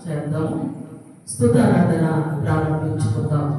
చేద్దాము. స్తుతారాధన ప్రారంభించుకుందాం.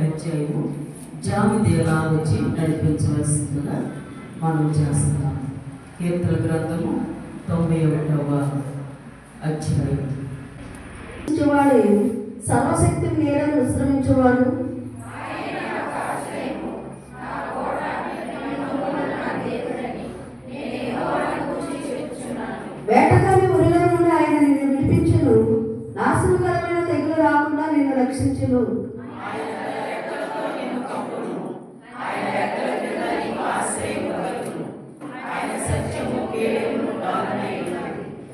అధ్యాయము జామిదేలా వచ్చి నడిపించవలసిందిగా మనం చేస్తున్నాం. కీర్తన గ్రంథము 91వ అధ్యాయం. సర్వశక్తి నీడను విశ్రమించేవాడు, వేటగాని ఉరిలో నుండి ఆయన నిన్ను విడిపించును, నాశనకరమైన తెగులు రాకుండా నిన్ను రక్షించును.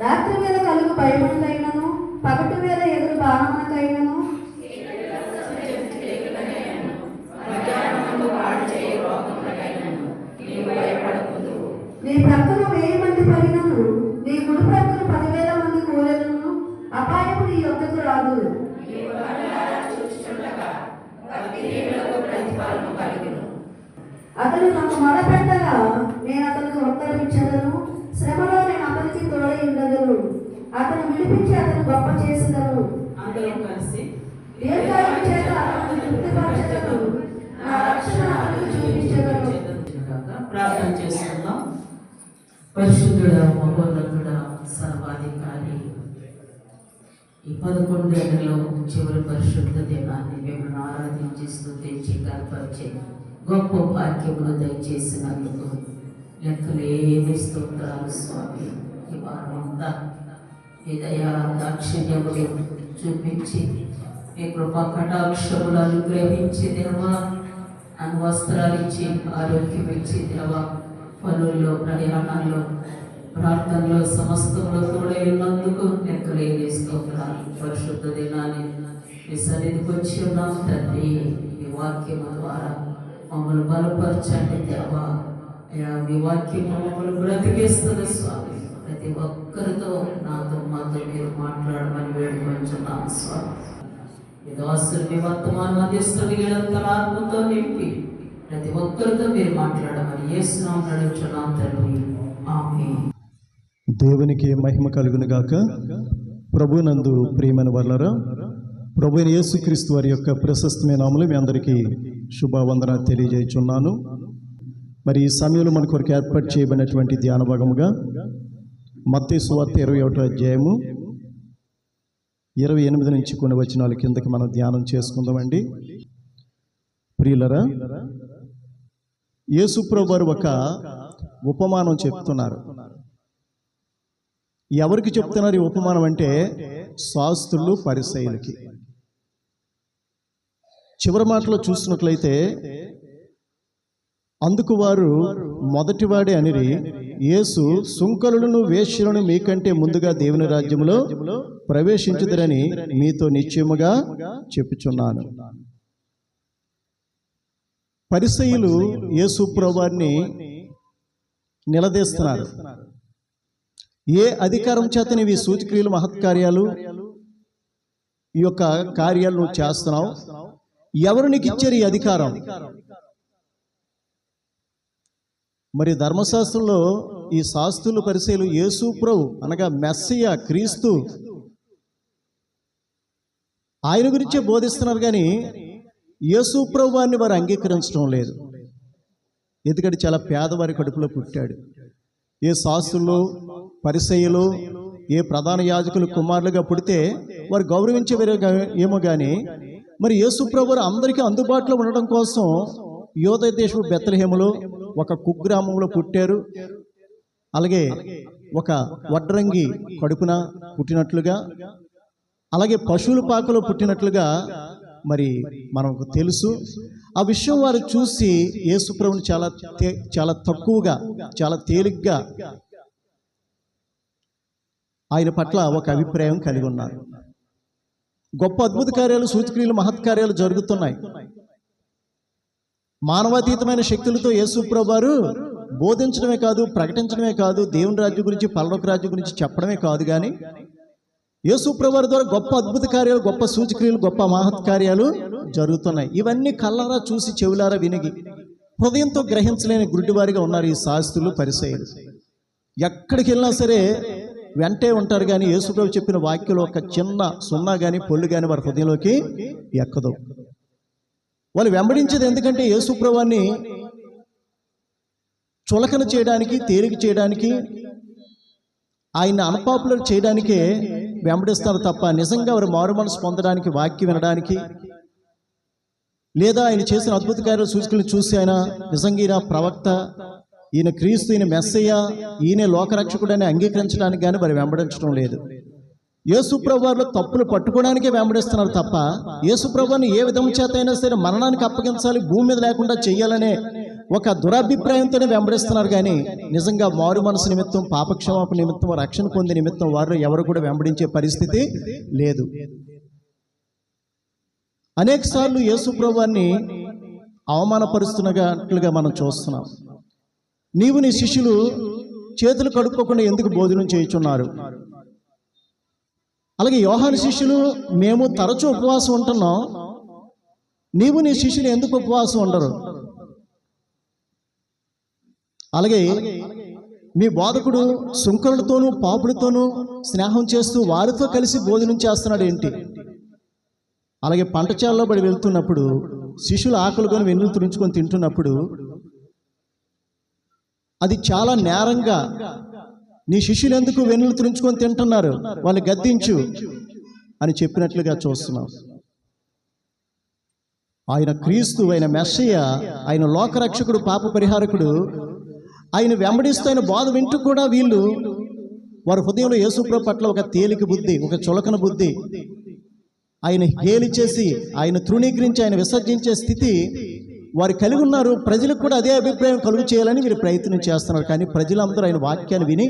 రాత్రి వేళ కలుగు భయములకైనను, పగటి వేళ ఎదురు బాణములకైనను, నీ ప్రక్కన 1000 మంది పడినను, నీ కుడి ప్రక్కన 10,000 మంది కూలెదను, అపాయము నీ యొద్దకు రాదు. అతను నాకు మొరపెట్టగా నేను అతనికి ఉత్తరమిచ్చెదను, శ్రమలో నేను అతనికి తోడై ఉండదను, అతను విడిపించి అతను గొప్ప చేసేదను. దీర్ఘాయువు చేత అతను తృప్తిపరచెదను, నా రక్షణ అతనికి చూపించెదను. ప్రార్థన చేసుకుందాం. పరిశుద్ధుడా, మహోన్నతుడా, సర్వాధికారి, ఈ 11 ఏళ్లలో చివరి పరిశుద్ధ దినాన్ని మిమ్మల్ని ఆరాధించి స్తుతించి కనపరిచే గొప్ప భాగ్యమును దయచేసినందుకు లెక్కలేని స్తోత్రాలు స్వామి. ఈ వారమంతా మీ దయా దాక్షిణ్యములు చూపించి మీ కృపా కటాక్షములు అనుగ్రహించి దేవా, నన్ను వస్త్రాలు ఇచ్చి ఆరోగ్యం ఇచ్చి దేవా, పనుల్లో ప్రయాణాల్లో ప్రార్థనలో సమస్తంలో తోడై ఉన్నందుకు లెక్కలేని స్తోత్రాలు. పరిశుద్ధ దినాన్ని మీ సన్నిధికి వచ్చి ఉన్నాం తండ్రి. మీ వాక్యము ద్వారా మమ్మల్ని బలపరచండి దేవా. మీ వాక్యం మమ్మల్ని బ్రతికేస్తుంది స్వామి. ప్రతి ఒక్కరితో నాతో మాతో మీరు మాట్లాడమని వేడుకొంచున్నాను స్వామి. మీ దాసులు మీ వర్తమానం అందిస్తున్న ఆత్మతో నింపి ప్రతి ఒక్కరితో మీరు మాట్లాడమని యేసునామమున నడుచున్నాం తండ్రి. ఆమేన్. దేవునికి మహిమ కలుగును గాక. ప్రభునందు ప్రియమైన వారలారా, ప్రభు అయిన యేసుక్రీస్తు వారి యొక్క ప్రశస్తమైన నామములో మీ అందరికీ శుభవందన తెలియజేయుచున్నాను. మరి ఈ సమయంలో మన కొరకు ఏర్పాటు చేయబడినటువంటి ధ్యాన భాగముగా మత్తయి సువార్త 21వ అధ్యాయము 28 నుంచి కొన్ని వచనాల కిందకి మనం ధ్యానం చేసుకుందామండి. ప్రియులరా, యేసు ప్రభువు వారు ఒక ఉపమానం చెప్తున్నారు. ఎవరికి చెప్తున్నారు ఈ ఉపమానం అంటే? శాస్త్రులు, పరిసయ్యులకి. చివరి మాటలో చూసినట్లయితే, అందుకు వారు మొదటివాడే అనిరి, యేసు, సుంకరులను వేశ్యలను మీకంటే ముందుగా దేవుని రాజ్యములో ప్రవేశించుదురని మీతో నిశ్చయముగా చెప్పుచున్నాను. పరిసయ్యులు యేసు ప్రభువారిని నిలదీస్తున్నారు. ఏ అధికారం చేత నీవు ఈ సూచక్రియలు మహత్కార్యాలు ఈ యొక్క కార్యాలు నువ్వు చేస్తున్నావు? ఎవరు నీకు ఇచ్చారు ఈ అధికారం? మరి ధర్మశాస్త్రంలో ఈ శాస్త్రులు పరిసయ్యులు యేసు ప్రభు అనగా మెస్సియా క్రీస్తు ఆయన గురించే బోధిస్తున్నారు, కానీ యేసు ప్రభువాన్ని వారు అంగీకరించడం లేదు. ఎందుకంటే చాలా పేదవారి కడుపులో పుట్టాడు. ఏ శాస్త్రులు పరిసయ్యులు ఏ ప్రధాన యాజకులు కుమారులుగా పుడితే వారు గౌరవించేవారు ఏమో కానీ, మరి యేసు ప్రభువు అందరికీ అందుబాటులో ఉండడం కోసం యోధ దేశం బెత్లెహేములో ఒక కుగ్రామంలో పుట్టారు. అలాగే ఒక వడ్రంగి కడుపున పుట్టినట్లుగా, అలాగే పశువుల పాకలో పుట్టినట్లుగా మరి మనకు తెలుసు. ఆ విషయం వారు చూసి యేసు ప్రభువుని చాలా తక్కువగా, చాలా తేలిగ్గా ఆయన పట్ల ఒక అభిప్రాయం కలిగి ఉన్నారు. గొప్ప అద్భుత కార్యాలు, సూచక్రియలు, మహత్కార్యాలు జరుగుతున్నాయి. మానవాతీతమైన శక్తులతో యేసు ప్రభువారు బోధించడమే కాదు, ప్రకటించడమే కాదు, దేవుని రాజ్యం గురించి, పరలోక రాజ్యం గురించి చెప్పడమే కాదు, కానీ యేసు ప్రభువారి ద్వారా గొప్ప అద్భుత కార్యాలు, గొప్ప సూచక్రియలు, గొప్ప మహత్కార్యాలు జరుగుతున్నాయి. ఇవన్నీ కళ్ళారా చూసి చెవులారా వినిగి హృదయంతో గ్రహించలేని గుడ్డివారిగా ఉన్నారు ఈ శాస్త్రులు పరిసయ్యులు. ఎక్కడికి వెళ్ళినా సరే వెంటే ఉంటారు, కానీ యేసు ప్రభు చెప్పిన వాక్యంలో ఒక చిన్న సున్నా కానీ పొల్లు కానీ వారి హృదయంలోకి ఎక్కదు. వాళ్ళు వెంబడించేది ఎందుకంటే యేసు ప్రభువాన్ని చులకన చేయడానికి, తేలిక చేయడానికి, ఆయన అన్పాపులర్ చేయడానికే వెంబడిస్తారు తప్ప నిజంగా వారు మారు మనసు పొందడానికి, వాక్యం వినడానికి, లేదా ఆయన చేసిన అద్భుత కార్యాలు సూచనలు చూసి ఆయన నిజంగా ఈయన ప్రవక్త, ఈయన క్రీస్తు, ఈయన మెస్సయ్య, ఈయన లోకరక్షకుడని అంగీకరించడానికి కానీ వారు వెంబడించడం లేదు. యేసు ప్రభువారిలో తప్పులు పట్టుకోవడానికే వెంబడిస్తున్నారు తప్ప యేసు ప్రభువాన్ని ఏ విధం చేత అయినా సరే మరణానికి అప్పగించాలి, భూమి మీద లేకుండా చెయ్యాలనే ఒక దురభిప్రాయంతోనే వెంబడిస్తున్నారు, కానీ నిజంగా మారు మనసు నిమిత్తం, పాపక్షమాపణ నిమిత్తం, రక్షణ పొందే నిమిత్తం వారిలో ఎవరు కూడా వెంబడించే పరిస్థితి లేదు. అనేక సార్లు యేసు ప్రభువాన్ని అవమానపరుస్తున్నట్లుగా మనం చూస్తున్నాం. నీవు నీ శిష్యులు చేతులు కడుక్కోకుండా ఎందుకు భోజనం చేయుచున్నారు? అలాగే యోహాను శిష్యులు మేము తరచూ ఉపవాసం ఉంటున్నాం, నీవు నీ శిష్యులు ఎందుకు ఉపవాసం ఉండరు? అలాగే మీ బోధకుడు సుంకరులతోనూ పాపులతోనూ స్నేహం చేస్తూ వారితో కలిసి భోజనం చేస్తున్నాడు ఏంటి? అలాగే పంటచేలలో పడి వెళ్తున్నప్పుడు శిష్యులు ఆకలికొని వెన్నులు తుడుచుకొని తింటున్నప్పుడు అది చాలా నేరంగా, నీ శిష్యులు ఎందుకు వెన్నులు తుడుచుకొని తింటున్నారు, వాళ్ళు గద్దించు అని చెప్పినట్లుగా చూస్తున్నాం. ఆయన క్రీస్తు, ఆయన మెస్సయ్య, ఆయన లోకరక్షకుడు, పాప పరిహారకుడు, ఆయన వెంబడిస్తూ ఆయన బోధ వింటూ కూడా వీళ్ళు వారి హృదయంలో యేసు ప్రభు పట్ల ఒక తేలిక బుద్ధి, ఒక చులకన బుద్ధి, ఆయన హేళి చేసి, ఆయన తృణీకరించి, ఆయన విసర్జించే స్థితి వారు కలిగి ఉన్నారు. ప్రజలకు కూడా అదే అభిప్రాయం కలుగు చేయాలని వీరు ప్రయత్నం చేస్తున్నారు. కానీ ప్రజలందరూ ఆయన వాక్యాన్ని విని,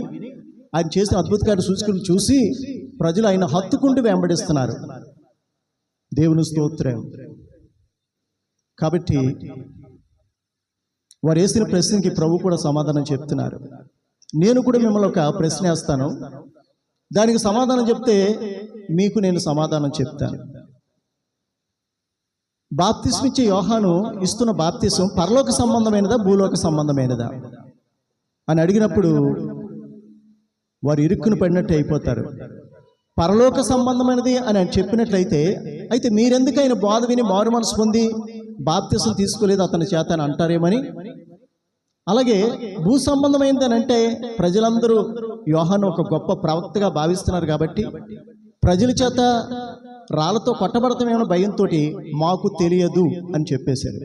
ఆయన చేసిన అద్భుతకార్య సూచనలు చూసి ప్రజలు ఆయన హత్తుకుంటూ వెంబడిస్తున్నారు. దేవుని స్తోత్రం. కాబట్టి వారు వేసిన ప్రశ్నకి ప్రభు కూడా సమాధానం చెప్తున్నారు. నేను కూడా మిమ్మల్ని ఒక ప్రశ్న వేస్తాను, దానికి సమాధానం చెప్తే మీకు నేను సమాధానం చెప్తాను. బాప్తిస్మ ఇచ్చే యోహాను ఇస్తున్న బాప్తిస్మం పరలోక సంబంధమైనదా, భూలోక సంబంధమైనదా అని అడిగినప్పుడు వారు ఇరుక్కుని పడినట్టు అయిపోతారు. పరలోక సంబంధమైనది అని చెప్పినట్లయితే, అయితే మీరెందుకు ఆయన బోధ విని మారు మనసు పొంది బాప్తిస్మం తీసుకోలేదు అతని చేత అని అంటారేమని. అలాగే భూ సంబంధమైనది అని అంటే ప్రజలందరూ యోహాను ఒక గొప్ప ప్రవక్తగా భావిస్తున్నారు కాబట్టి ప్రజల చేత రాళ్లతో కొట్టబడతామేమో భయంతో మాకు తెలియదు అని చెప్పేశారు.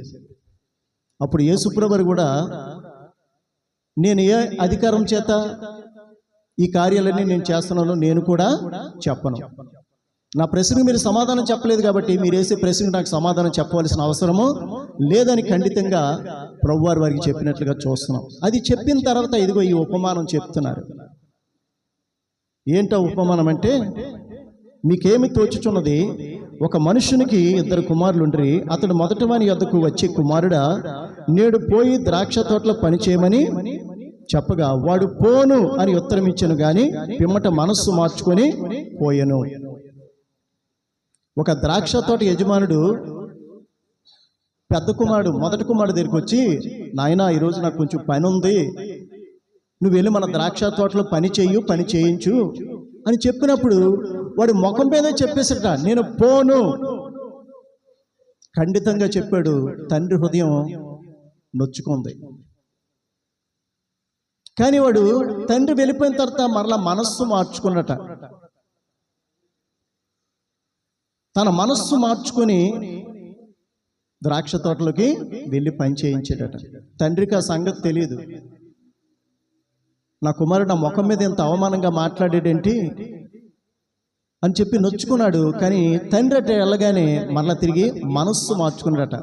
అప్పుడు యేసుప్రభువు కూడా నేను ఏ అధికారం చేత ఈ కార్యాలన్నీ నేను చేస్తున్నానో నేను కూడా చెప్పను. నా ప్రశ్నకు మీరు సమాధానం చెప్పలేదు కాబట్టి మీరు వేసే ప్రశ్నకు నాకు సమాధానం చెప్పవలసిన అవసరము లేదని ఖండితంగా ప్రభువారు వారికి చెప్పినట్లుగా చూస్తున్నాం. అది చెప్పిన తర్వాత ఇదిగో ఈ ఉపమానం చెప్తున్నారు. ఏంటో ఉపమానం అంటే, మీకేమి తోచుచున్నది, ఒక మనుషునికి 2 కుమారులుండ్రి. అతడు మొదటి వాని యొద్దకు వచ్చి, కుమారుడా, నేడు పోయి ద్రాక్ష తోటలో పని చేయమని చెప్పగా వాడు పోను అని ఉత్తరం ఇచ్చాను గాని పిమ్మట మనస్సు మార్చుకొని పోయెను. ఒక ద్రాక్ష తోట యజమానుడు పెద్ద కుమారుడు మొదటి కుమారుడు దగ్గరికి వచ్చి, నాయనా, ఈరోజు నాకు కొంచెం పని ఉంది, నువ్వు వెళ్ళి మన ద్రాక్ష తోటలో పని చేయించు అని చెప్పినప్పుడు వాడు ముఖం మీదే చెప్పేసట, నేను పోను. ఖండితంగా చెప్పాడు. తండ్రి హృదయం నొచ్చుకుంది. కానీ వాడు తండ్రి వెళ్ళిపోయిన తర్వాత మరలా మనస్సు మార్చుకున్నట. తన మనస్సు మార్చుకొని ద్రాక్ష తోటలోకి వెళ్ళి పని చేయించాడట. తండ్రికి ఆ సంగతి తెలియదు. నా కుమారుడు నా ముఖం మీద ఎంత అవమానంగా మాట్లాడేటేంటి అని చెప్పి నొచ్చుకున్నాడు. కానీ తండ్రి అట్ట వెళ్ళగానే మరలా తిరిగి మనస్సు మార్చుకున్నాడట.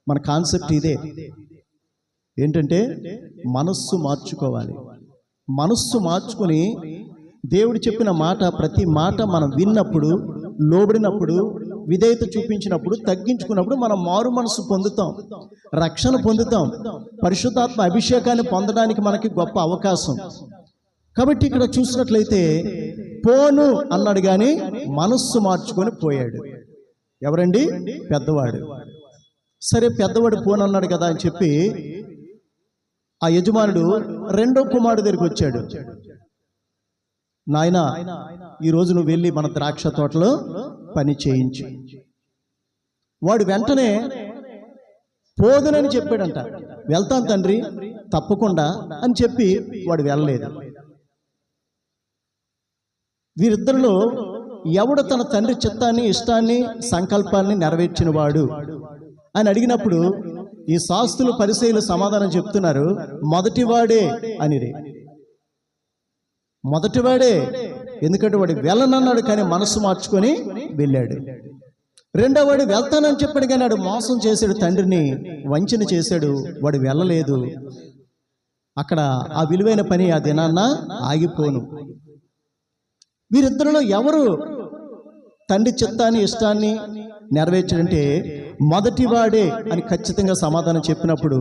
మన కాన్సెప్ట్ ఇదే. ఏంటంటే మనస్సు మార్చుకోవాలి. మనస్సు మార్చుకొని దేవుడు చెప్పిన మాట, ప్రతి మాట మనం విన్నప్పుడు, లోబడినప్పుడు, విధేయత చూపించినప్పుడు, తగ్గించుకున్నప్పుడు మనం మారు మనసు పొందుతాం, రక్షణ పొందుతాం, పరిశుద్ధాత్మ అభిషేకాన్ని పొందడానికి మనకి గొప్ప అవకాశం. కాబట్టి ఇక్కడ చూసినట్లయితే పోను అన్నాడు కానీ మనస్సు మార్చుకొని పోయాడు. ఎవరండి? పెద్దవాడు. సరే, పెద్దవాడు పోను అన్నాడు కదా అని చెప్పి ఆ యజమానుడు 2వ కుమారుడు దగ్గరికి వచ్చాడు. నాయనా, ఈరోజు నువ్వు వెళ్ళి మన ద్రాక్ష తోటలో పని చేయించు. వాడు వెంటనే పోదునని చెప్పాడంట. వెళ్తాను తండ్రి, తప్పకుండా అని చెప్పి వాడు వెళ్ళలేదు. వీరిద్దరిలో ఎవడు తన తండ్రి చిత్తాన్ని, ఇష్టాన్ని, సంకల్పాన్ని నెరవేర్చిన వాడు అని అడిగినప్పుడు ఈ శాస్త్రులు, పరిసయ్యులు సమాధానం చెప్తున్నారు, మొదటివాడే అనిరే. మొదటివాడే. ఎందుకంటే వాడు వెళ్ళనన్నాడు కానీ మనస్సు మార్చుకొని వెళ్ళాడు. 2వ వాడు వెళ్తానని చెప్పాడు కానీ వాడు మోసం చేశాడు, తండ్రిని వంచన చేశాడు, వాడు వెళ్ళలేదు. అక్కడ ఆ విలువైన పని ఆ దినాన్న ఆగిపోను. వీరిద్దరిలో ఎవరు తండ్రి చిత్తాన్ని, ఇష్టాన్ని నెరవేర్చాడంటే మొదటివాడే అని ఖచ్చితంగా సమాధానం చెప్పినప్పుడు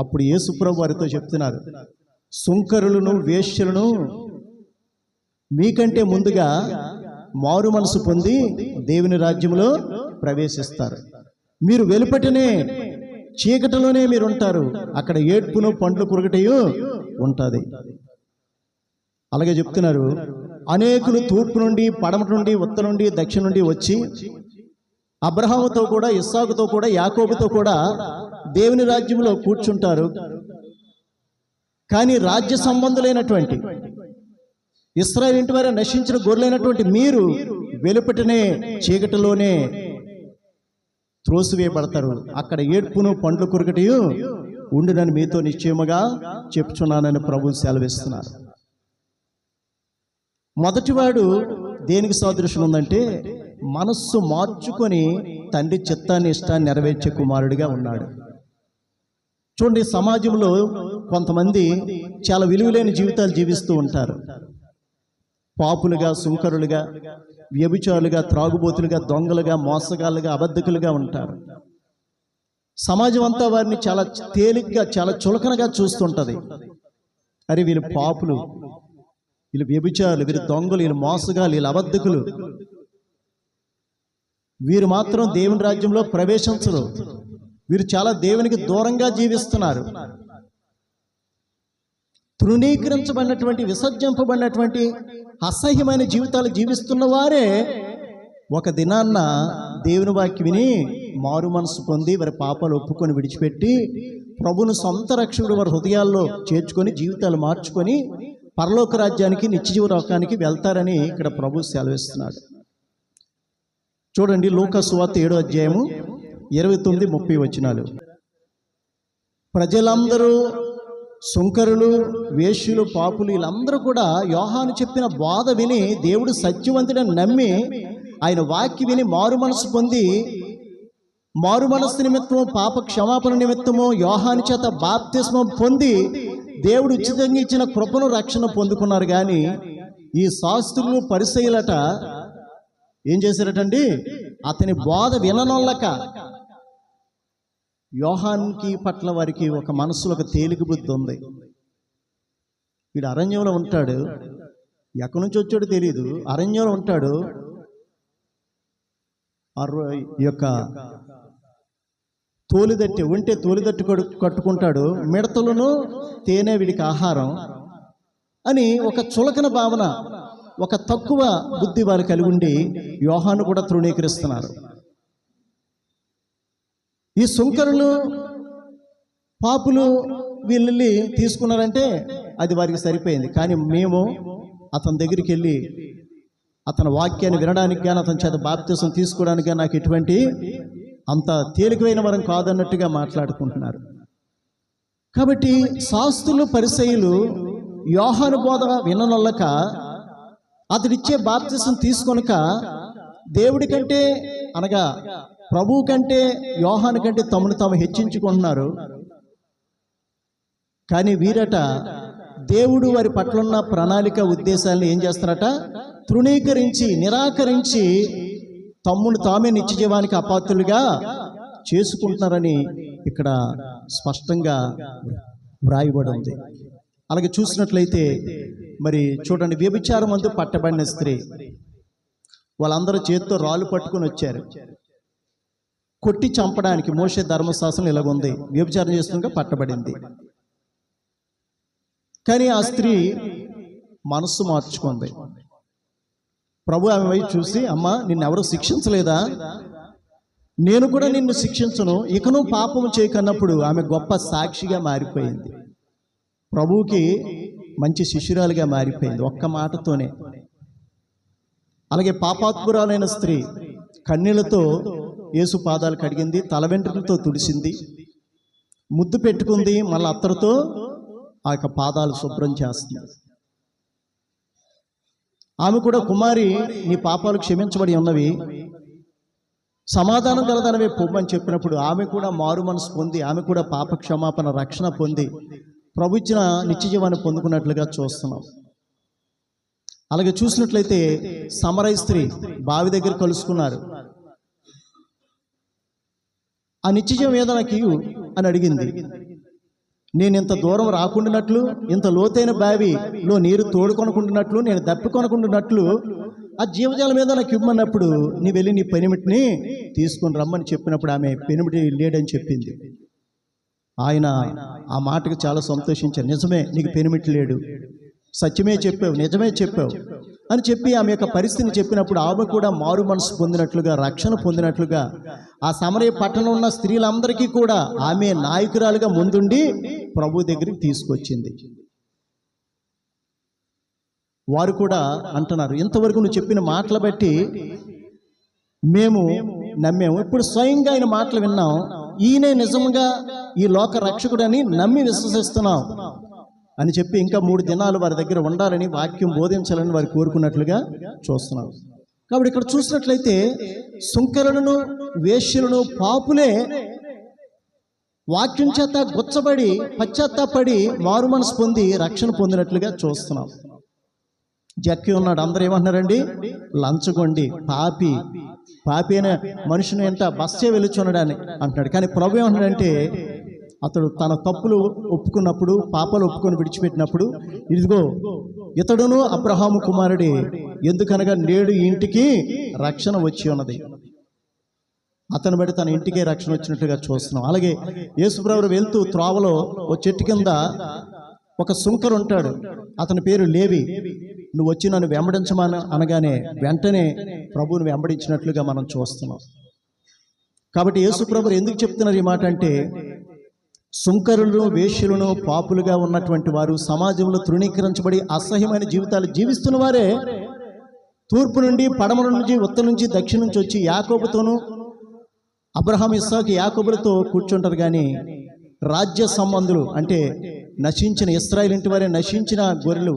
అప్పుడు యేసుప్రభు వారితో చెప్తున్నారు, సుంకరులను, వేశ్యలను మీకంటే ముందుగా మారు మనసు పొంది దేవుని రాజ్యంలో ప్రవేశిస్తారు. మీరు వెలుపటనే చీకటిలోనే మీరు ఉంటారు, అక్కడ ఏడ్పును పండ్లు కురగటయు ఉంటుంది. అలాగే చెప్తున్నారు, అనేకులు తూర్పు నుండి, పడమటి నుండి, ఉత్తరం నుండి, దక్షిణ నుండి వచ్చి అబ్రహాముతో కూడా, ఇస్సాకుతో కూడా, యాకోబుతో కూడా దేవుని రాజ్యంలో కూర్చుంటారు. కానీ రాజ్య సంబంధులైనటువంటి ఇశ్రాయేలు ఇంటి వారే నశించిన గొర్రెలైనటువంటి మీరు వెలుపటనే చీకటిలోనే త్రోసివేయబడతారు, అక్కడ ఏడ్పును పండ్లు కురగటయు ఉండునని మీతో నిశ్చయముగా చెప్తున్నానని ప్రభువు సెలవిస్తున్నారు. మొదటివాడు దేనికి సాదృశ్యం ఉందంటే మనస్సు మార్చుకొని తండ్రి చిత్తాన్ని, ఇష్టాన్ని నెరవేర్చే కుమారుడిగా ఉన్నాడు. చూడండి, సమాజంలో కొంతమంది చాలా విలువలేని జీవితాలు జీవిస్తూ ఉంటారు. పాపులుగా, సుంకరులుగా, వ్యభిచారులుగా, త్రాగుబోతులుగా, దొంగలుగా, మోసగాళ్ళుగా, అబద్ధకులుగా ఉంటారు. సమాజం అంతా వారిని చాలా తేలిగ్గా, చాలా చులకనగా చూస్తుంటది. అరే, వీళ్ళు పాపులు, వీళ్ళు వ్యభిచారులు, వీళ్ళు దొంగలు, వీళ్ళు మోసగాళ్ళు, వీళ్ళు అబద్ధకులు, వీరు మాత్రం దేవుని రాజ్యంలో ప్రవేశించరు, వీరు చాలా దేవునికి దూరంగా జీవిస్తున్నారు. తృణీకరించబడినటువంటి, విసర్జింపబడినటువంటి అసహ్యమైన జీవితాలు జీవిస్తున్న వారే ఒక దినాన్న దేవుని వాక్యం విని మారు మనసు పొంది వారి పాపాలు ఒప్పుకొని విడిచిపెట్టి ప్రభువును సొంత రక్షకుడు వారి హృదయాల్లో చేర్చుకొని జీవితాలు మార్చుకొని పరలోక రాజ్యానికి, నిత్యజీవ లోకానికి వెళ్తారని ఇక్కడ ప్రభు సెలవిస్తున్నాడు. చూడండి, లూకా సువార్త 7వ అధ్యాయము 29-30 వచనాలు. ప్రజలందరూ, సుంకరులు, వేశ్యులు, పాపులు, వీళ్ళందరూ కూడా యోహాను చెప్పిన బోధ విని దేవుడు సత్యవంతుడని నమ్మి ఆయన వాక్య విని మారు మనసు పొంది మారు మనస్సు నిమిత్తము పాప క్షమాపణ నిమిత్తము యోహాను చేత బాప్తిస్మం పొంది దేవుడు ఉచితంగా ఇచ్చిన కృపను రక్షణ పొందుకున్నారు. కానీ ఈ శాస్త్రులు పరిసయ్యులట ఏం చేశారటండి, అతని బోధ విననొల్లక యోహాన్కి పట్ల వారికి ఒక మనసులో ఒక తేలిక బుద్ధి ఉంది. వీడు అరణ్యంలో ఉంటాడు, ఎక్కడి నుంచి వచ్చాడో తెలియదు, అరణ్యంలో ఉంటాడు. ఈ యొక్క తోలిదట్టి ఉంటే తోలిదట్టు కట్టుకుంటాడు, మిడతలను తేనె వీడికి ఆహారం అని ఒక చులకన భావన, ఒక తక్కువ బుద్ధి వారు కలిగి ఉండి యోహాను కూడా తృణీకరిస్తున్నారు. ఈ సుంకరులు పాపులు వీళ్ళని తీసుకున్నారంటే అది వారికి సరిపోయింది. కానీ మేము అతని దగ్గరికి వెళ్ళి అతని వాక్యాన్ని వినడానికి కానీ అతని చేత బాప్తిసం తీసుకోవడానికి కానీ నాకు ఎటువంటి అంత తేలికైన వరం కాదన్నట్టుగా మాట్లాడుకుంటున్నారు. కాబట్టి శాస్త్రులు పరిసయ్యులు యోహాను బోధ విననొల్లక అతడిచ్చే బాప్తిసం తీసుకొనక దేవుడి కంటే అనగా ప్రభువు కంటే యోహాను కంటే తమను తాము హెచ్చించుకుంటున్నారు. కానీ వీరట దేవుడు వారి పట్లున్న ప్రణాళిక ఉద్దేశాలను ఏం చేస్తారట, తృణీకరించి నిరాకరించి తమ్మును తామే నిత్య జీవానికి అపాత్రులుగా చేసుకుంటున్నారని ఇక్కడ స్పష్టంగా వ్రాయబడి ఉంది. అలాగే చూసినట్లయితే మరి చూడండి, వ్యభిచారం అందు పట్టబడిన స్త్రీ వాళ్ళందరూ చేతితో రాళ్ళు పట్టుకొని వచ్చారు కొట్టి చంపడానికి. మోషే ధర్మశాస్త్రం ఇలాగుంది, వ్యభిచారం చేస్తుండగా పట్టబడింది. కానీ ఆ స్త్రీ మనస్సు మార్చుకుంది. ప్రభు ఆమె వైపు చూసి, అమ్మా నిన్నెవరూ శిక్షించలేదా, నేను కూడా నిన్ను శిక్షించను, ఇకను పాపము చేయకన్నప్పుడు ఆమె గొప్ప సాక్షిగా మారిపోయింది. ప్రభువుకి మంచి శిష్యురాలుగా మారిపోయింది ఒక్క మాటతోనే. అలాగే పాపాత్మురాలైన స్త్రీ కన్నీళ్లతో యేసు పాదాలు కడిగింది, తల వెంట్రుకలతో తుడిసింది, ముద్దు పెట్టుకుంది, మళ్ళీ అత్తరుతో ఆ యొక్క పాదాలు శుభ్రం చేస్తుంది. ఆమె కూడా, కుమారి నీ పాపాలు క్షమించబడి ఉన్నవి, సమాధానం కలదనవే పొమ్మని చెప్పినప్పుడు ఆమె కూడా మారు మనసు పొంది ఆమె కూడా పాప క్షమాపణ రక్షణ పొంది ప్రభు ఇచ్చిన నిత్య జీవాన్ని పొందుకున్నట్లుగా చూస్తున్నాం. అలాగే చూసినట్లయితే సమరయ స్త్రీ బావి దగ్గర కలుసుకున్నారు. ఆ నిత్య జీవం ఏదో నాకు అని అడిగింది. నేను ఇంత దూరం రాకుండానట్లు, ఇంత లోతైన బావిలో నీరు తోడుకొనుకుంటున్నట్లు, నేను దప్పికొనుకుంటున్నట్లు ఆ జీవజాలం మీద నాకు ఇవ్వమన్నప్పుడు నీ వెళ్ళి నీ పెనిమిటిని తీసుకొని రమ్మని చెప్పినప్పుడు ఆమె పెనిమిటి లేడని చెప్పింది. ఆయన ఆ మాటకు చాలా సంతోషించారు. నిజమే, నీకు పెనిమిటి లేడు, సత్యమే చెప్పావు, నిజమే చెప్పావు అని చెప్పి ఆమె యొక్క పరిస్థితిని చెప్పినప్పుడు ఆమె కూడా మారు మనసు పొందినట్లుగా రక్షణ పొందినట్లుగా ఆ సమరయ పట్టణంలో ఉన్న స్త్రీలందరికీ కూడా ఆమె నాయకురాలుగా ముందుండి ప్రభు దగ్గరికి తీసుకొచ్చింది. వారు కూడా అంటున్నారు, ఇంతవరకు నువ్వు చెప్పిన మాటలు బట్టి మేము నమ్మాము, ఇప్పుడు స్వయంగా ఆయన మాటలు విన్నాం, ఈయనే నిజంగా ఈ లోక రక్షకుడని నమ్మి విశ్వసిస్తున్నాం అని చెప్పి ఇంకా 3 దినాలు వారి దగ్గర ఉండాలని, వాక్యం బోధించాలని వారు కోరుకున్నట్లుగా చూస్తున్నాం. కాబట్టి ఇక్కడ చూసినట్లయితే సుంకరులను వేశ్యలను పాపులే వాక్యం చేత గుచ్చబడి పశ్చాత్తాపడి మారు మనసు పొంది రక్షణ పొందినట్లుగా చూస్తున్నాం. జక్కి ఉన్నాడు, అందరూ ఏమంటున్నారండి, లంచగొండి పాపి పాపి అనే మనుషుని వెంట బస్సే వెలుచున్నాడని అంటున్నాడు. కానీ ప్రభు ఏమంటున్నాడంటే, అతడు తన తప్పులు ఒప్పుకున్నప్పుడు, పాపాలు ఒప్పుకొని విడిచిపెట్టినప్పుడు, ఇదిగో ఇతడును అబ్రహాము కుమారుడే, ఎందుకనగా నేడు ఇంటికి రక్షణ వచ్చి ఉన్నది. అతను బట్టి తన ఇంటికే రక్షణ వచ్చినట్టుగా చూస్తున్నాం. అలాగే యేసుప్రభువు వెళ్తూ త్రోవలో ఓ చెట్టు కింద ఒక సుంకరు ఉంటాడు, అతని పేరు లేవి. నువ్వు వచ్చి నన్ను వెంబడించమని అనగానే వెంటనే ప్రభువును వెంబడించినట్లుగా మనం చూస్తున్నాం. కాబట్టి యేసుప్రభువు ఎందుకు చెప్తున్నారు ఈ మాట అంటే, సుంకరులను వేశ్యలను పాపులుగా ఉన్నటువంటి వారు సమాజంలో తృణీకరించబడి అసహ్యమైన జీవితాలు జీవిస్తున్న వారే తూర్పు నుండి పడమర నుంచి ఉత్తరం నుంచి దక్షిణం నుంచి వచ్చి యాకోబుతోనూ అబ్రహాం ఇస్సాకు యాకోబులతో కూర్చుంటారు. కానీ రాజ్య సంబంధులు అంటే నశించిన ఇశ్రాయేలు ఇంటి వారే, నశించిన గొర్రెలు.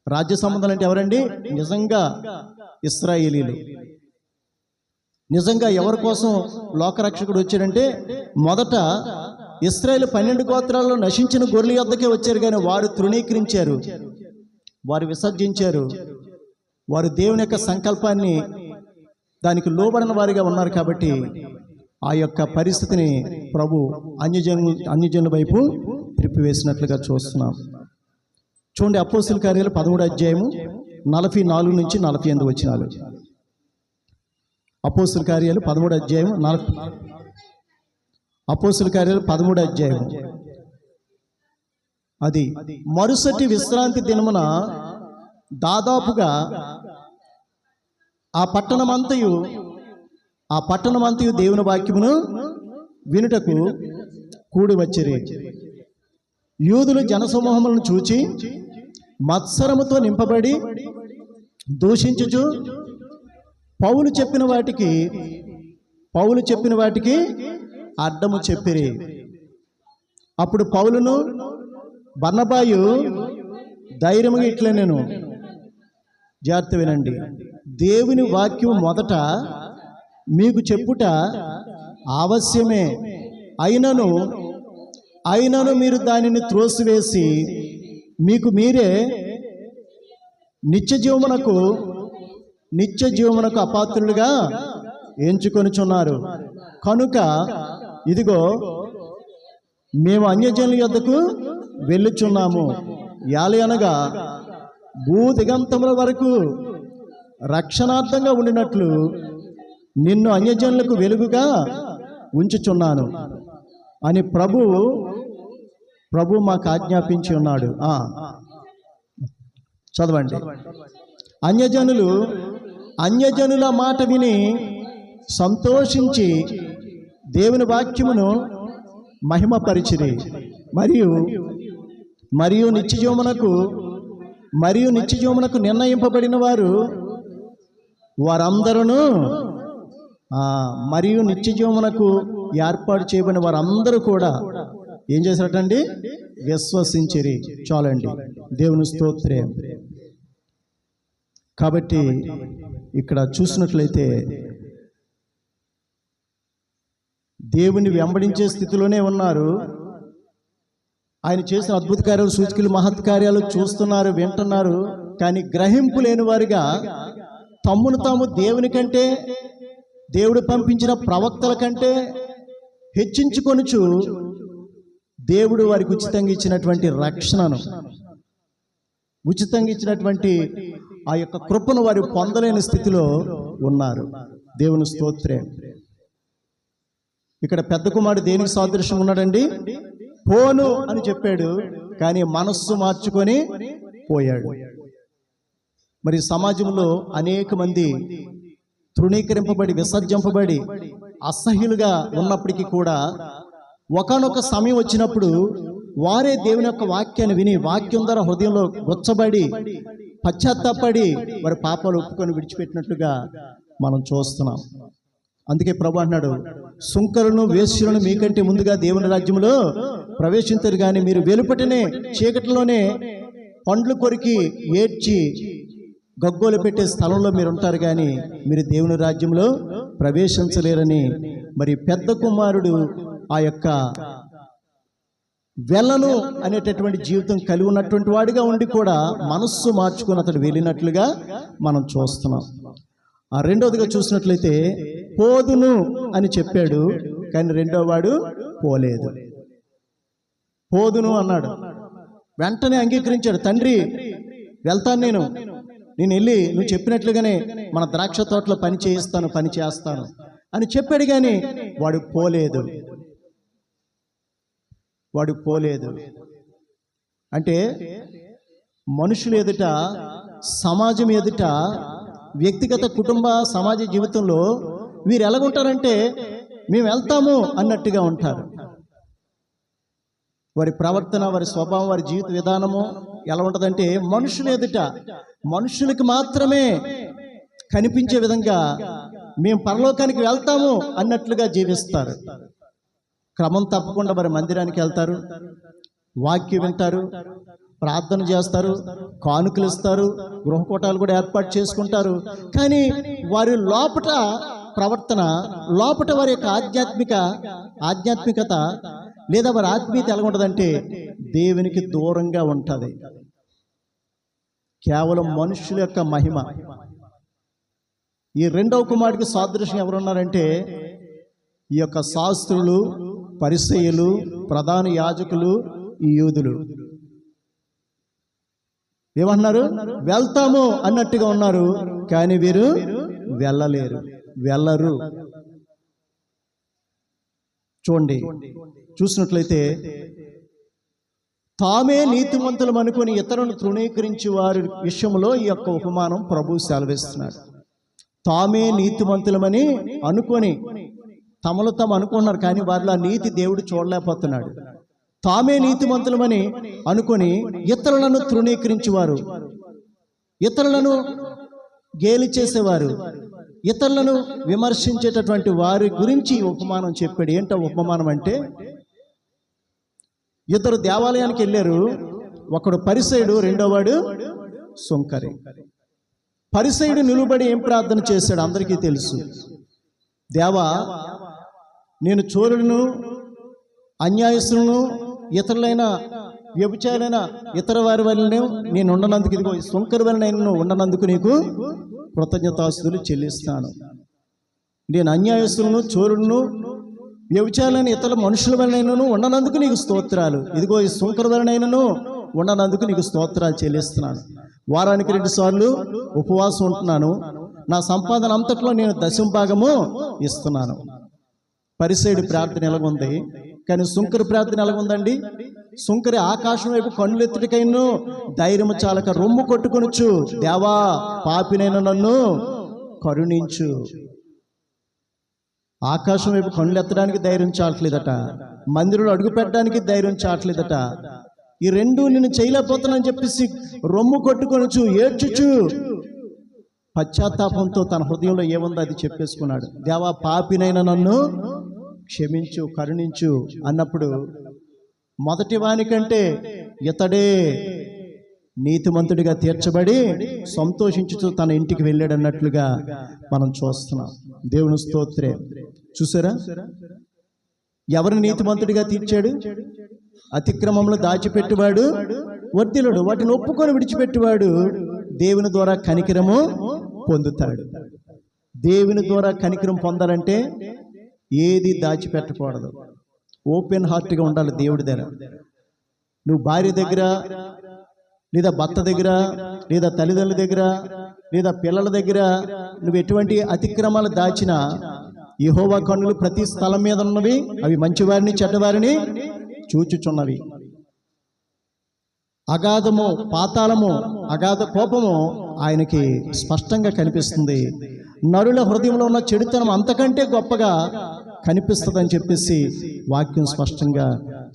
రాజ్య సంబంధాలు అంటే ఎవరండి? నిజంగా ఇశ్రాయేలీలు. నిజంగా ఎవరి కోసం లోకరక్షకుడు వచ్చాడంటే మొదట ఇశ్రాయేలు 12 గోత్రాల్లో నశించిన గొర్రెల యొద్దకే వచ్చారు, కానీ వారు తృణీకరించారు, వారు విసర్జించారు, వారు దేవుని యొక్క సంకల్పాన్ని దానికి లోబడిన వారిగా ఉన్నారు. కాబట్టి ఆ యొక్క పరిస్థితిని ప్రభు అన్యజనుల వైపు త్రిప్పివేసినట్లుగా చూస్తున్నాం. చూడండి, అపోస్తలుల కార్యాలు 13వ అధ్యాయము 44 నుంచి 48 వచనాలు. అపోస్తలుల కార్యాలు 13వ అధ్యాయం అపోస్తలుల కార్యాలు 13వ అధ్యాయం. అది మరుసటి విశ్రాంతి దినమున దాదాపుగా ఆ పట్టణమంతయు దేవుని వాక్యమును వినుటకు కూడి వచ్చిరి. యూదులు జనసమూహములను చూచి మత్సరముతో నింపబడి దూషించుచు పౌలు చెప్పిన వాటికి అడ్డము చెప్పిరి. అప్పుడు పౌలును బర్నబాయు ధైర్యముగా ఇట్లా, నేను జాగ్రత్త వినండి, దేవుని వాక్యం మొదట మీకు చెప్పుట ఆవశ్యమే, అయినను మీరు దానిని త్రోసివేసి మీకు మీరే నిత్య జీవమునకు అపాత్రులుగా ఎంచుకొనుచున్నారు. కనుక ఇదిగో మేము అన్యజనుల యొద్దకు వెళ్ళుచున్నాము, యాలయనగా భూదిగంతముల వరకు రక్షణార్థంగా ఉండినట్లు నిన్ను అన్యజనులకు వెలుగుగా ఉంచుచున్నాను అని ప్రభు మాకు ఆజ్ఞాపించి ఉన్నాడు. చదవండి. అన్యజనుల మాట విని సంతోషించి దేవుని వాక్యమును మహిమపరిచిరి. మరియు నిత్యజీవమునకు నిర్ణయింపబడిన వారందరూ మరియు నిత్యజీవమునకు ఏర్పాటు చేయబడిన వారందరూ కూడా ఏం చేశారటండి? విశ్వసించిరి. చాలండి, దేవుని స్తోత్రం. కాబట్టి ఇక్కడ చూసినట్లయితే దేవుని వెంబడించే స్థితిలోనే ఉన్నారు. ఆయన చేసిన అద్భుత కార్యాలు, సూచకులు, మహత్కార్యాలు చూస్తున్నారు, వింటున్నారు. కానీ గ్రహింపు లేని వారిగా తమ్మును తాము దేవుని కంటే, దేవుడు పంపించిన ప్రవక్తల కంటే హెచ్చించుకొనుచు దేవుడు వారికి ఉచితంగా ఇచ్చినటువంటి రక్షణను, ఉచితంగా ఇచ్చినటువంటి ఆ యొక్క కృపను వారు పొందలేని స్థితిలో ఉన్నారు. దేవుని స్తోత్రం. ఇక్కడ పెద్ద కుమారుడు దేనికి సాదృశ్యం ఉన్నాడండి? పోను అని చెప్పాడు, కానీ మనస్సు మార్చుకొని పోయాడు. మరి సమాజంలో అనేక మంది తృణీకరింపబడి, విసర్జింపబడి, అసహ్యులుగా ఉన్నప్పటికీ కూడా ఒకానొక సమయం వచ్చినప్పుడు వారే దేవుని యొక్క వాక్యాన్ని విని, వాక్యం ద్వారా హృదయంలో గుచ్చబడి, పశ్చాత్తాపడి వారి పాపాలు ఒప్పుకొని విడిచిపెట్టినట్లుగా మనం చూస్తున్నాం. అందుకే ప్రభు అన్నాడు, సుంకరులను, వేశ్యులను మీకంటే ముందుగా దేవుని రాజ్యంలో ప్రవేశించరు, కానీ మీరు వెలుపటనే చీకటిలోనే పండ్లు కొరికి ఏడ్చి గగ్గోలు పెట్టే స్థలంలో మీరు ఉంటారు, కానీ మీరు దేవుని రాజ్యంలో ప్రవేశించలేరని. మరి పెద్ద కుమారుడు ఆ యొక్క వెళ్ళను అనేటటువంటి జీవితం కలిగి ఉన్నటువంటి వాడిగా ఉండి కూడా మనస్సు మార్చుకుని అతడు వెళ్ళినట్లుగా మనం చూస్తున్నాం. రెండవదిగా చూసినట్లయితే పోదును అని చెప్పాడు, కానీ రెండో వాడు పోలేదు. పోదును అన్నాడు, వెంటనే అంగీకరించాడు. తండ్రి వెళ్తాను, నేను వెళ్ళి నువ్వు చెప్పినట్లుగానే మన ద్రాక్ష తోటలో పని చేస్తాను అని చెప్పాడు, కానీ వాడు పోలేదు. అంటే మనుషులు ఎదుట, సమాజం ఎదుట, వ్యక్తిగత కుటుంబ సమాజ జీవితంలో వీరు ఎలాగుంటారంటే మేము వెళ్తాము అన్నట్టుగా ఉంటారు. వారి ప్రవర్తన, వారి స్వభావం, వారి జీవిత విధానము ఎలా ఉంటుందంటే మనుషుల ఎదుట, మనుషులకు మాత్రమే కనిపించే విధంగా మేము పరలోకానికి వెళ్తాము అన్నట్లుగా జీవిస్తారు. క్రమం తప్పకుండా వారి మందిరానికి వెళ్తారు, వాక్యం వింటారు, ప్రార్థన చేస్తారు, కానుకలు ఇస్తారు, గృహకూటాలు కూడా ఏర్పాటు చేసుకుంటారు. కానీ వారి లోపట ప్రవర్తన, లోపట వారి యొక్క ఆధ్యాత్మికత లేదా వారి ఆత్మీయత ఎలా ఉంటుందంటే దేవునికి దూరంగా ఉంటుంది. కేవలం మనుషుల యొక్క మహిమ. ఈ రెండవ కుమారుడికి సాదృశ్యం ఎవరున్నారంటే ఈ యొక్క శాస్త్రులు, పరిసయ్యులు, ప్రధాన యాజకులు, ఈ యూదులు. ఏమన్నారు? వెళ్తాము అన్నట్టుగా ఉన్నారు, కానీ వీరు వెళ్ళరు. చూడండి, చూసినట్లయితే తామే నీతిమంతులం అనుకుని ఇతరులను తృణీకరించి వారి విషయంలో ఈ యొక్క ఉపమానం ప్రభువు సెలవిస్తున్నాడు. తామే నీతిమంతులమని అనుకొని తమలో తాము అనుకున్నారు, కానీ వారిలో ఆ నీతి దేవుడు చూడలేకపోతున్నాడు. తామే నీతిమంతులమని అనుకొని ఇతరులను తృణీకరించేవారు, ఇతరులను గేలి చేసేవారు, ఇతరులను విమర్శించేటటువంటి వారి గురించి ఉపమానం చెప్పాడు. ఏంటో ఉపమానం అంటే, ఇద్దరు దేవాలయానికి వెళ్ళారు. ఒకడు పరిసయుడు, రెండోవాడు సుంకరి. పరిసయుడు నిలుబడి ఏం ప్రార్థన చేశాడు అందరికీ తెలుసు. దేవా, నేను చోరులను, అన్యాయస్తులను, ఇతరులైన వ్యభిచారులైన ఇతర వారి వలన నేను ఉండనందుకు, ఇదిగో సుంకరి వలన నేను ఉండనందుకు నీకు కృతజ్ఞతాస్తుతులు చెల్లిస్తాను. నేను అన్యాయస్తులను, చోరులను, వ్యభిచారులైన ఇతర మనుషుల వలనైనను ఉండనందుకు నీకు స్తోత్రాలు. ఇదిగో ఈ సుంకరి వలనైనను ఉండనందుకు నీకు స్తోత్రాలు చెల్లిస్తున్నాను. వారానికి 2 సార్లు ఉపవాసం ఉంటున్నాను. నా సంపాదన అంతట్లో నేను 10వ భాగము ఇస్తున్నాను. పరిసయుడి ప్రార్థన ఎలాగుంది, కానీ సుంకరి ప్రార్థన ఎలాగుందండి? సుంకరి ఆకాశం వైపు కన్నులెత్తుడికైనా ధైర్యము చాలక రొమ్ము కొట్టుకొనుచు, దేవా, పాపినైన నన్ను కరుణించు. ఆకాశం వైపు కన్నులెత్తడానికి ధైర్యం చాలట్లేదట, మందిరంలో అడుగు పెట్టడానికి ధైర్యం చాలట్లేదట. ఈ రెండు నేను చేయలేకపోతున్నానని చెప్పేసి రొమ్ము కొట్టుకొనుచు, ఏడ్చుచు, పశ్చాత్తాపంతో తన హృదయంలో ఏముందో అది చెప్పేసుకున్నాడు. దేవా, పాపినైన నన్ను క్షమించు, కరుణించు అన్నప్పుడు మొదటి వానికంటే ఇతడే నీతిమంతుడిగా తీర్చబడి సంతోషించుతూ తన ఇంటికి వెళ్ళాడు అన్నట్లుగా మనం చూస్తున్నాం. దేవుని స్తోత్రం. చూసారా, ఎవరిని నీతిమంతుడిగా తీర్చాడు? అతిక్రమంలో దాచిపెట్టువాడు వర్ధిల్లుడు, వాటిని ఒప్పుకొని విడిచిపెట్టువాడు దేవుని ద్వారా కనికరము పొందుతాడు. దేవుని ద్వారా కనికరం పొందాలంటే ఏది దాచిపెట్టకూడదు, ఓపెన్ హార్ట్గా ఉండాలి దేవుడి దగ్గర. నువ్వు భార్య దగ్గర, లేదా భర్త దగ్గర, లేదా తల్లిదండ్రుల దగ్గర, లేదా పిల్లల దగ్గర నువ్వు ఎటువంటి అతిక్రమాలు దాచినా యెహోవా కన్నులు ప్రతి స్థలం మీద ఉన్నవి, అవి మంచివారిని చెడ్డవారిని చూచుచున్నవి. అగాధము, పాతాళము, అగాధ కోపము ఆయనకి స్పష్టంగా కనిపిస్తుంది. నరుల హృదయంలో ఉన్న చెడుతనం అంతకంటే గొప్పగా కనిపిస్తుందని చెప్పేసి వాక్యం స్పష్టంగా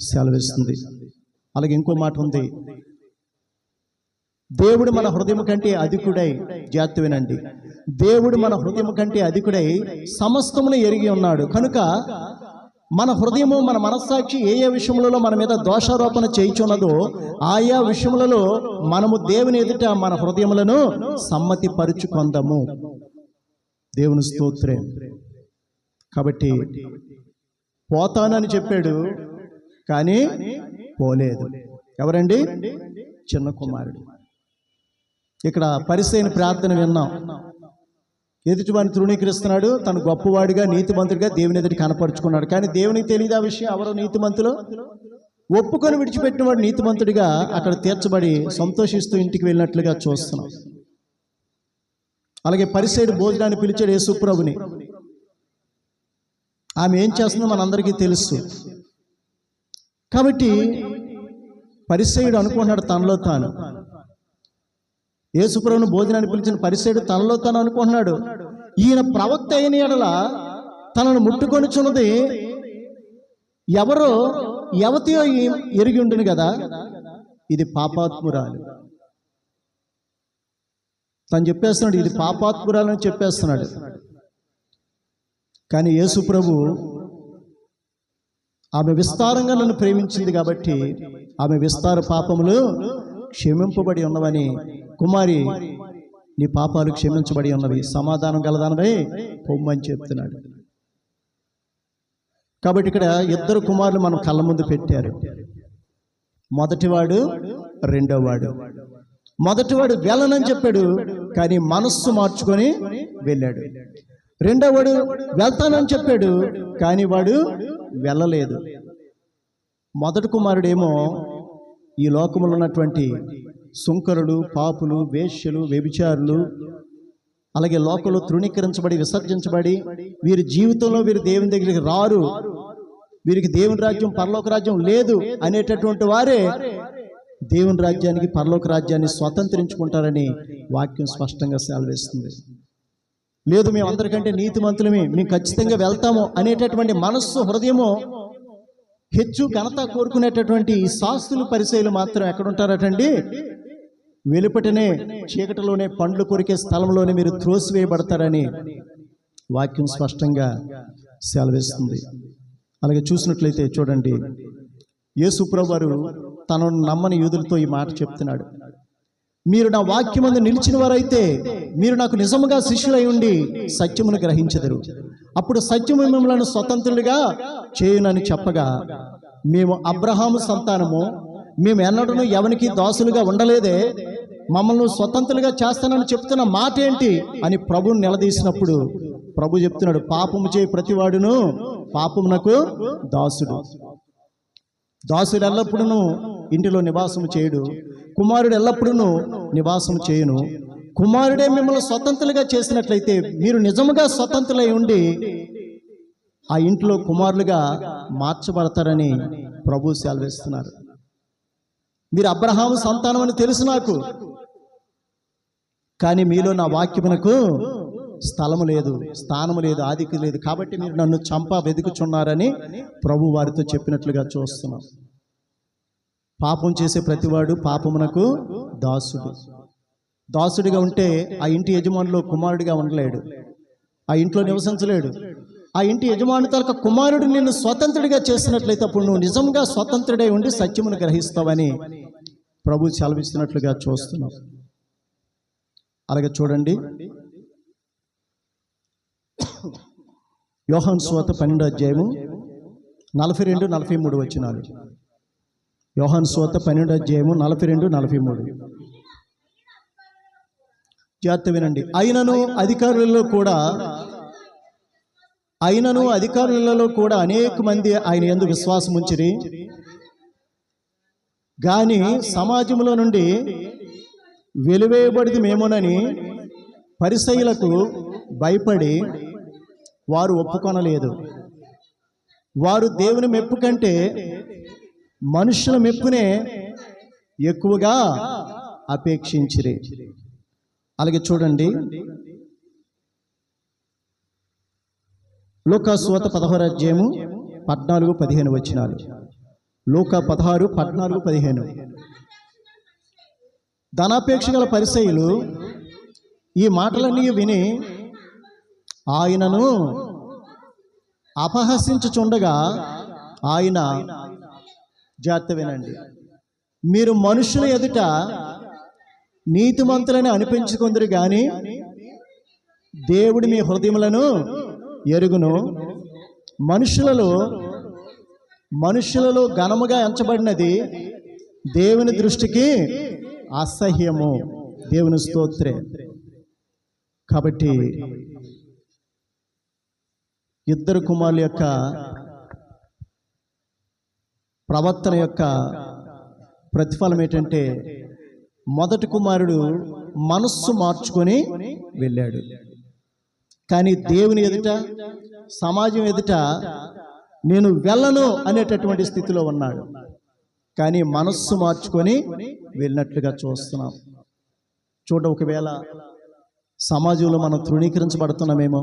సెలవిస్తుంది. అలాగే ఇంకో మాట ఉంది, దేవుడు మన హృదయం కంటే అధికుడై, జాగ్రత్త వినండి, దేవుడు మన హృదయం కంటే అధికుడై సమస్తమును ఎరిగి ఉన్నాడు. కనుక మన హృదయము, మన మనస్సాక్షి ఏ ఏ విషయములలో మన మీద దోషారోపణ చేయుచున్నదో ఆయా విషయములలో మనము దేవుని ఎదుట మన హృదయములను సమ్మతి పరుచుకొందము. దేవుని స్తోత్రం. కాబట్టి పోతానని చెప్పాడు, కానీ పోలేదు. ఎవరండి? చిన్న కుమారుడు. ఇక్కడ పరిసయ్యుని ప్రార్థన విన్నాం. ఎదుటివాడిని తృణీకరిస్తున్నాడు, తను గొప్పవాడిగా, నీతిమంతుడిగా దేవుని ఎదుటి కనపరుచుకున్నాడు. కానీ దేవునికి తెలియదు ఆ విషయం. ఎవరో నీతిమంతులు ఒప్పుకొని విడిచిపెట్టినవాడు నీతిమంతుడిగా అక్కడ తీర్చబడి సంతోషిస్తూ ఇంటికి వెళ్ళినట్లుగా చూస్తున్నాం. అలాగే పరిసయ్యుడు భోజనాన్ని పిలిచాడు యేసుప్రభుని. ఆమె ఏం చేస్తుందో మనందరికీ తెలుసు. కాబట్టి పరిసయ్యుడు అనుకున్నాడు తనలో తాను, యేసుప్రభుని భోజనాన్ని పిలిచిన పరిసయ్యుడు తనలో తాను అనుకుంటున్నాడు, ఈయన ప్రవక్త అయిన ఎడల తనను ముట్టుకొనిచున్నది ఎవరో యవతియో ఎరిగి ఉండును కదా, ఇది పాపాత్మురాలు. తను చెప్పేస్తున్నాడు, ఇది పాపాత్మురాలని చెప్పేస్తున్నాడు. కానీ యేసు ప్రభు ఆమె విస్తారంగా నన్ను ప్రేమించింది కాబట్టి ఆమె విస్తార పాపములు క్షమింపబడి ఉన్నవని, కుమారి నీ పాపాలు క్షమించబడి ఉన్నవి, సమాధానం గలదానవై పొమ్మని చెప్తున్నాడు. కాబట్టి ఇక్కడ ఇద్దరు కుమారులు మనం కళ్ళ ముందు పెట్టారు. మొదటివాడు, రెండోవాడు. మొదటివాడు వెళ్ళనని చెప్పాడు, కానీ మనస్సు మార్చుకొని వెళ్ళాడు. రెండోవాడు వెళ్తానని చెప్పాడు, కానీ వాడు వెళ్ళలేదు. మొదటి కుమారుడేమో ఈ లోకములో ఉన్నటువంటి సుంకరులు, పాపులు, వేశ్యలు, వ్యభిచారులు, అలాగే లోకంలో తృణీకరించబడి విసర్జించబడి వీరి జీవితంలో వీరి దేవుని దగ్గరికి రారు, వీరికి దేవుని రాజ్యం పరలోక రాజ్యం లేదు అనేటటువంటి వారే దేవుని రాజ్యానికి పరలోక రాజ్యాన్ని స్వతంత్రించుకుంటారని వాక్యం స్పష్టంగా సెలవిస్తుంది. లేదు మేము అందరికంటే నీతిమంతులమే, మేము ఖచ్చితంగా వెళ్తాము అనేటటువంటి మనస్సు, హృదయము హెచ్చు ఘనత కోరుకునేటటువంటి ఈ శాస్త్రులు, పరిసయ్యులు మాత్రం ఎక్కడుంటారటండి? వెలుపటనే చీకటిలోనే పండ్లు కొరికే స్థలంలోనే మీరు త్రోసివేయబడతారని వాక్యం స్పష్టంగా సెలవిస్తుంది. అలాగే చూసినట్లయితే చూడండి, యేసు ప్రభువారు తనను నమ్మని యూదులతో ఈ మాట చెప్తున్నాడు. మీరు నా వాక్యమందు నిలిచిన వారైతే మీరు నాకు నిజముగా శిష్యులై ఉండి సత్యమును గ్రహించెదరు, అప్పుడు సత్యము మిమ్మలను స్వతంత్రులుగా చేయునని చెప్పగా, మేము అబ్రహాము సంతానము, మేము ఎన్నడూ ఎవరికి దాసులుగా ఉండలేదే, మమ్మల్ని స్వతంత్రులుగా చేస్తానని చెప్తున్న మాట ఏంటి అని ప్రభువుని నిలదీసినప్పుడు ప్రభు చెప్తున్నాడు, పాపము చేయి ప్రతివాడును పాపమునకు దాసుడు. దాసుడు ఎల్లప్పుడూ ఇంటిలో నివాసము చేయుడు, కుమారుడు ఎల్లప్పుడూ నివాసము చేయును. కుమారుడే మిమ్మల్ని స్వతంత్రులుగా చేసినట్లయితే మీరు నిజముగా స్వతంత్రులై ఉండి ఆ ఇంట్లో కుమారులుగా మార్చబడతారని ప్రభు సెలవిస్తున్నారు. మీరు అబ్రహాము సంతానం అని తెలుసు నాకు, కానీ మీలో నా వాక్యమునకు స్థలము లేదు, స్థానము లేదు, ఆధిక్యత లేదు, కాబట్టి మీరు నన్ను వెతుకుచున్నారని ప్రభు వారితో చెప్పినట్లుగా చూస్తున్నాం. పాపం చేసే ప్రతివాడు పాపమునకు దాసుడు. దాసుడిగా ఉంటే ఆ ఇంటి యజమానిలో కుమారుడిగా ఉండలేడు, ఆ ఇంట్లో నివసించలేడు. ఆ ఇంటి యజమాని తలక కుమారుడు నిన్ను స్వతంత్రుడిగా చేసినట్లయితే అప్పుడు నువ్వు నిజంగా స్వతంత్రుడై ఉండి సత్యమును గ్రహిస్తావని ప్రభు సెలవిస్తున్నట్లుగా చూస్తున్నాం. అలాగే చూడండి, యోహాను సువార్త 12వ అధ్యాయము 42-43 వచనాలు. యోహాను సువార్త 12వ అధ్యాయము 42-43. జాగ్రత్త వినండి. అయినను అధికారులలో కూడా అనేక మంది ఆయన యందు విశ్వాసం ఉంచిరి, గాని సమాజంలో నుండి వెలివేయబడిది మేమోనని పరిసయ్యులకు భయపడి వారు ఒప్పుకొనలేదు. వారు దేవుని మెప్పు కంటే మనుషుల మెప్పునే ఎక్కువగా అపేక్షించిరి. అలాగే చూడండి, లూకా సువార్త 16వ అధ్యాయము 14-15 వచనాలు. లూకా 16:14-15. ధనాపేక్ష గల పరిసయ్యులు ఈ మాటలన్నీ విని ఆయనను అపహసించుచుండగా ఆయన, జాగ్రత్త వినండి, మీరు మనుషుల ఎదుట నీతిమంతులని అనిపించుకుందరు గాని దేవుడు మీ హృదయములను ఎరుగును. మనుషులలో ఘనముగా ఎంచబడినది దేవుని దృష్టికి అసహ్యము. దేవుని స్తోత్రే. కాబట్టి ఇద్దరు కుమారుల యొక్క ప్రవర్తన యొక్క ప్రతిఫలం ఏంటంటే, మొదటి కుమారుడు మనస్సు మార్చుకొని వెళ్ళాడు, కానీ దేవుని ఎదుట, సమాజం ఎదుట నేను వెళ్ళను అనేటటువంటి స్థితిలో ఉన్నాడు, కానీ మనస్సు మార్చుకొని వెళ్ళినట్లుగా చూస్తున్నాం. ఒకవేళ సమాజంలో మనం తృణీకరించబడుతున్నామేమో,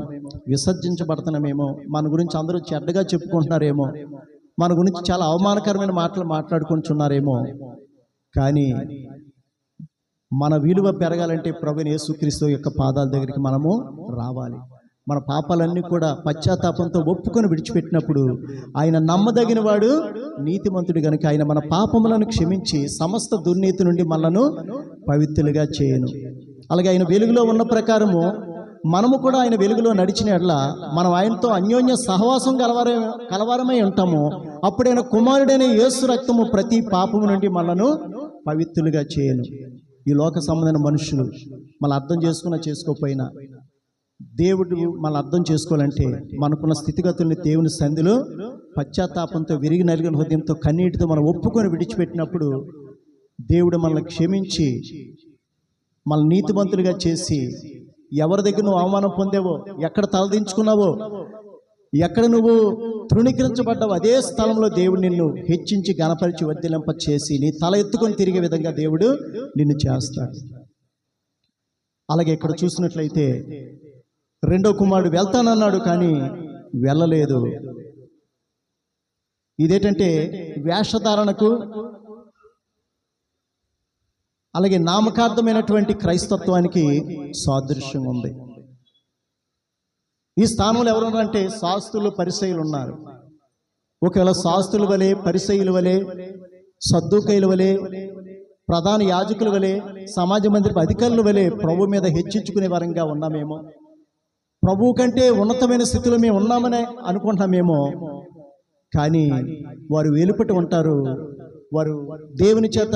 విసర్జించబడుతున్నామేమో, మన గురించి అందరూ చెడ్డగా చెప్పుకుంటున్నారేమో, మన గురించి చాలా అవమానకరమైన మాటలు మాట్లాడుకుంటున్నారేమో, కానీ మన విలువ పెరగాలంటే ప్రభువైన యేసుక్రీస్తు యొక్క పాదాల దగ్గరికి మనము రావాలి. మన పాపాలన్నీ కూడా పశ్చాత్తాపంతో ఒప్పుకొని విడిచిపెట్టినప్పుడు ఆయన నమ్మదగిన వాడు, నీతిమంతుడు గనుక ఆయన మన పాపములను క్షమించి సమస్త దుర్నీతి నుండి మనలను పవిత్రులుగా చేయను. అలాగే ఆయన వెలుగులో ఉన్న ప్రకారము మనము కూడా ఆయన వెలుగులో నడిచిన యెడల మనం ఆయనతో అన్యోన్య సహవాసం కలవారమై ఉంటాము. అప్పుడైన కుమారుడైన యేసు రక్తము ప్రతి పాపము నుండి మనలను పవిత్రులుగా చేయను. ఈ లోక సంబంధమైన మనుషులు మళ్ళీ అర్థం చేసుకోకపోయినా దేవుడు మనం అర్థం చేసుకోవాలంటే మనకున్న స్థితిగతుల్ని దేవుని సంధిలో పశ్చాత్తాపంతో విరిగి నలిగిన హృదయంతో కన్నీటితో మనం ఒప్పుకొని విడిచిపెట్టినప్పుడు దేవుడు మనల్ని క్షమించి మన నీతిమంతులుగా చేసి, ఎవరి దగ్గర నువ్వు అవమానం పొందావో, ఎక్కడ తలదించుకున్నావో, ఎక్కడ నువ్వు తృణీకరించబడ్డావు, అదే స్థలంలో దేవుడు నిన్ను హెచ్చించి గణపరిచి వర్ధిల్లింప చేసి నీ తల ఎత్తుకొని తిరిగే విధంగా దేవుడు నిన్ను చేస్తాడు. అలాగే ఇక్కడ చూసినట్లయితే రెండో కుమారుడు వెళ్తానన్నాడు కానీ వెళ్ళలేదు. ఇదేంటంటే వేషధారణకు అలాగే నామకార్థమైనటువంటి క్రైస్తత్వానికి సాదృశ్యం ఉంది. ఈ స్థానంలో ఎవరు ఉన్నారంటే శాస్త్రులు, పరిసయ్యులు ఉన్నారు. ఒకవేళ శాస్త్రుల వలె, పరిసయ్యుల వలె, సద్దూకయ్యుల వలె, ప్రధాన యాజకుల వలె, సమాజ మందిరపు అధికారుల వలె ప్రభు మీద హెచ్చించుకునే వరంగా ఉన్నామేమో, ప్రభువు కంటే ఉన్నతమైన స్థితిలో మేము ఉన్నామని అనుకుంటున్నామేమో. కానీ వారు వెలుపటి ఉంటారు, వారు దేవుని చేత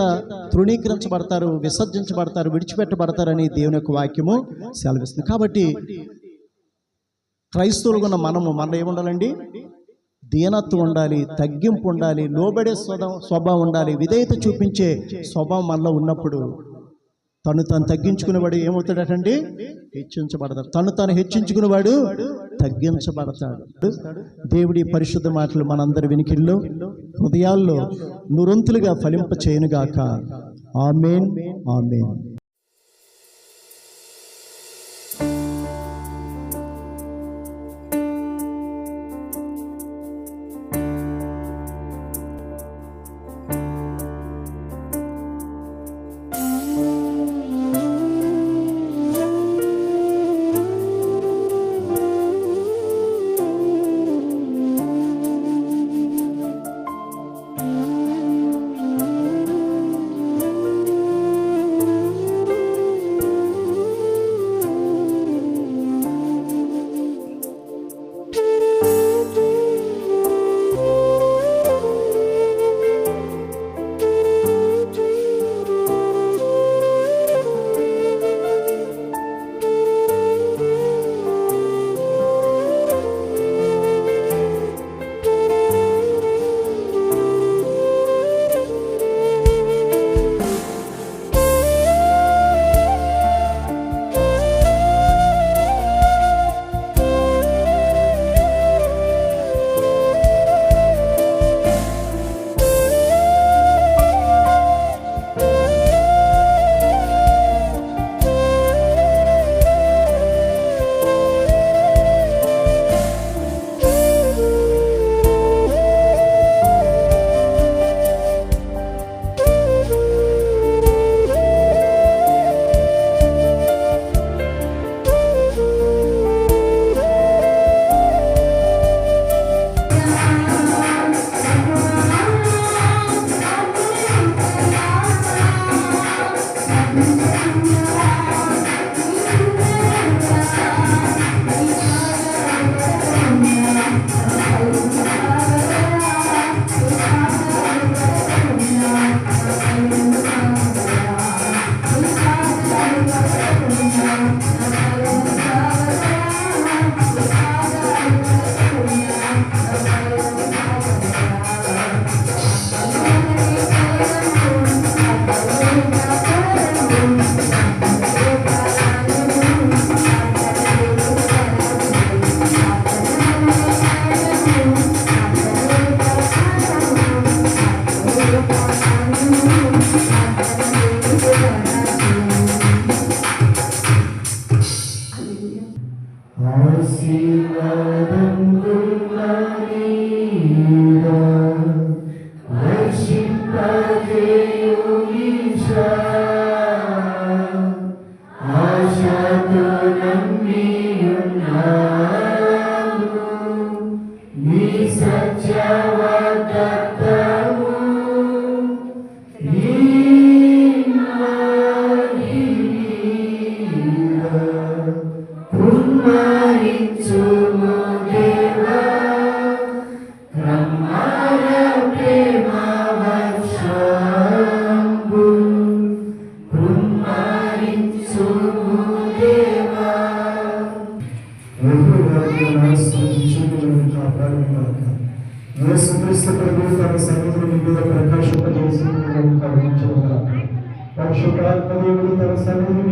తృణీకరించబడతారు, విసర్జించబడతారు, విడిచిపెట్టబడతారని దేవుని యొక్క వాక్యము సెలవిస్తుంది. కాబట్టి క్రైస్తవులుగా ఉన్న మనలో ఏముండాలండి? దీనత్వం ఉండాలి, తగ్గింపు ఉండాలి, లోబడే స్వభావం ఉండాలి, విధేయత చూపించే స్వభావం మనలో ఉన్నప్పుడు తను తగ్గించుకునేవాడు ఏమవుతాడటండి? హెచ్చించబడతాడు. తను హెచ్చించుకునేవాడు తగ్గించబడతాడు. దేవుడి పరిశుద్ధ మాటలు మనందరి వినికిల్లో, హృదయాల్లో నురొంతులుగా ఫలింప చేయనుగాక. ఆమేన్, ఆమేన్. ఆశతో నమ్మియున్నా యేసుక్రీస్తు ప్రభువు తన సన్నిధిని మీ మీద ప్రకాశింపజేసి మిమ్మల్ని కరుణించును గాక. పరిశుద్ధాత్మ దేవుడు తన సన్నిధిని